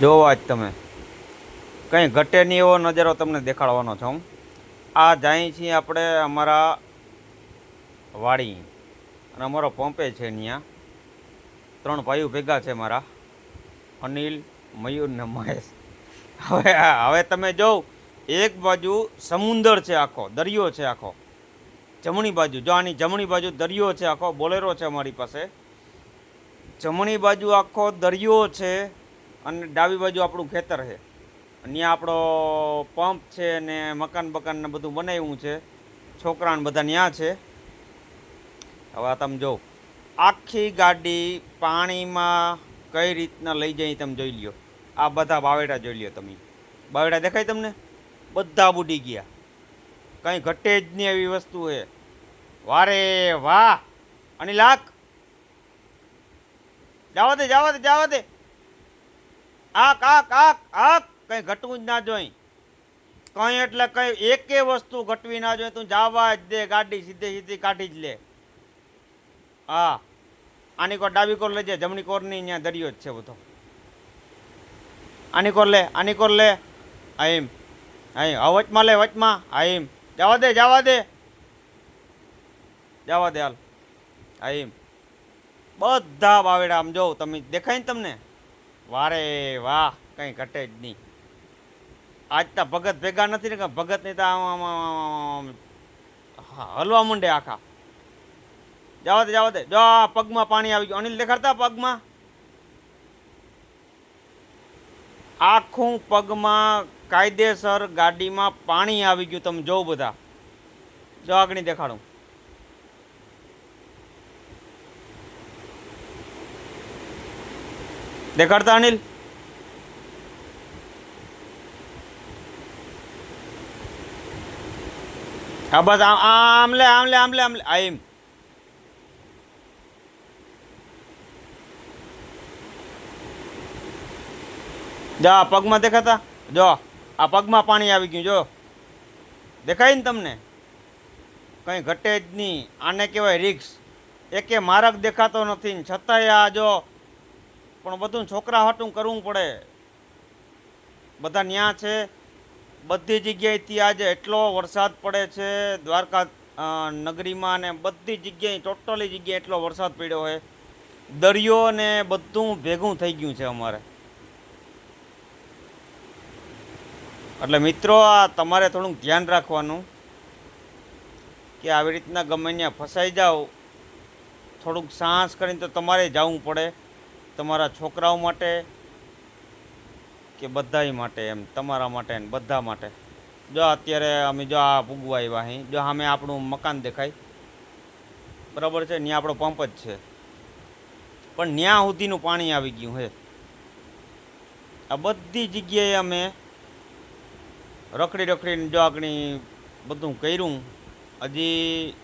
જોવો આજ તમે કંઈ ઘટે નહીં એવો નજારો તમને દેખાડવાનો છું. આ જાય છીએ આપણે અમારા વાડી અને અમારો પંપે છે. ત્યાં 3 ભાઈઓ ભેગા છે મારા, અનિલ, મયુર ને મહેશ. હવે તમે જોવ, એક બાજુ સમુંદર છે, આખો દરિયો છે આખો. જમણી બાજુ જો, આની જમણી બાજુ દરિયો છે આખો. બોલેરો છે અમારી પાસે. જમણી બાજુ આખો દરિયો છે અને ડાબી બાજુ આપણું ખેતર છે. ત્યાં આપણો પંપ છે ને મકાન બકાન ને બધું બનાવ્યું છે. છોકરાને બધા ત્યાં છે. હવે આ તમે જો, આખી ગાડી પાણીમાં કઈ રીતના લઈ જાય તમે જોઈ લ્યો. આ બધા બાવેડા જોઈ લ્યો તમે. બાવેડા દેખાય તમને? બધા બુડી ગયા. કંઈ ઘટે જ નહીં એવી વસ્તુ છે. વારે વાહ! અને લાખ જવા દે, જવા દે, જવા દે. આક આક આક આક કંઈ ઘટવું જ ના જોઈ. કંઈ એટલે કંઈ એકે વસ્તુ ઘટવી ના જોઈએ. તું જવા જ દે, ગાડી સીધે સીધી કાઢી જ લે. હા, આની કોર ડાબી કોર લેજે, જમણી કોર ની ત્યાં દરિયો જ છે બધો. આની કોર લે, આની કોર લે. આઈમ આઈ હા, વચમાં લે, વચમાં. આઈમ જવા દે, જવા દે, જવા દે. હાલ આઈમ બધા બાવેડા આમ જોઉં તમે, દેખાય ને તમને? વારે વાહ! કંઈ ઘટે જ નહીં. આજ તો ભગત ભેગા નથી ને, ભગત ની તો હલવા માંડે આખા. જવા દે, જવા દે. જો પગમાં પાણી આવી ગયું. અનિલ દેખાડતા પગમાં, આખું પગમાં કાયદેસર ગાડીમાં પાણી આવી ગયું. તમે જોવો બધા, જો આગળ દેખાડું. દેખાડતા અનિલ? હા બસ આમ લે, આમ લે, આમ લે, આમ લે. આમ જો પગમાં દેખાતા, જો આ પગમાં પાણી આવી ગયું. જો દેખાય ને તમને? કંઈ ઘટે જ નહીં. આને કહેવાય રિક્સ. એકે માર્ગ દેખાતો નથી ને છતાંય આ જો. પણ બધું છોકરા હાટું કરવું પડે. બધા ન્યા છે. બધી જગ્યાએથી આજે એટલો વરસાદ પડે છે દ્વારકા નગરીમાં, ને બધી જગ્યાએ ટોટલી જગ્યાએ એટલો વરસાદ પડ્યો હોય. દરિયો ને બધું ભેગું થઈ ગયું છે અમારે. એટલે મિત્રો, આ તમારે થોડુંક ધ્યાન રાખવાનું કે આવી રીતના ગમે ત્યાં ફસાઈ જાઓ, થોડુંક સાહસ કરીને તો તમારે જવું પડે. તમારા છોકરાઓ માટે કે બધાય માટે, એમ તમારા માટે ને બધા માટે. જો અત્યારે અમે જો આ ભૂગવા આવ્યા અહીં, જો સામે આપણું મકાન દેખાય, બરાબર છે? ત્યાં આપણો પંપ જ છે, પણ ત્યાં સુધીનું પાણી આવી ગયું છે. આ બધી જગ્યાએ અમે રખડી રખડીને જો આગળ બધું કર્યું. હજી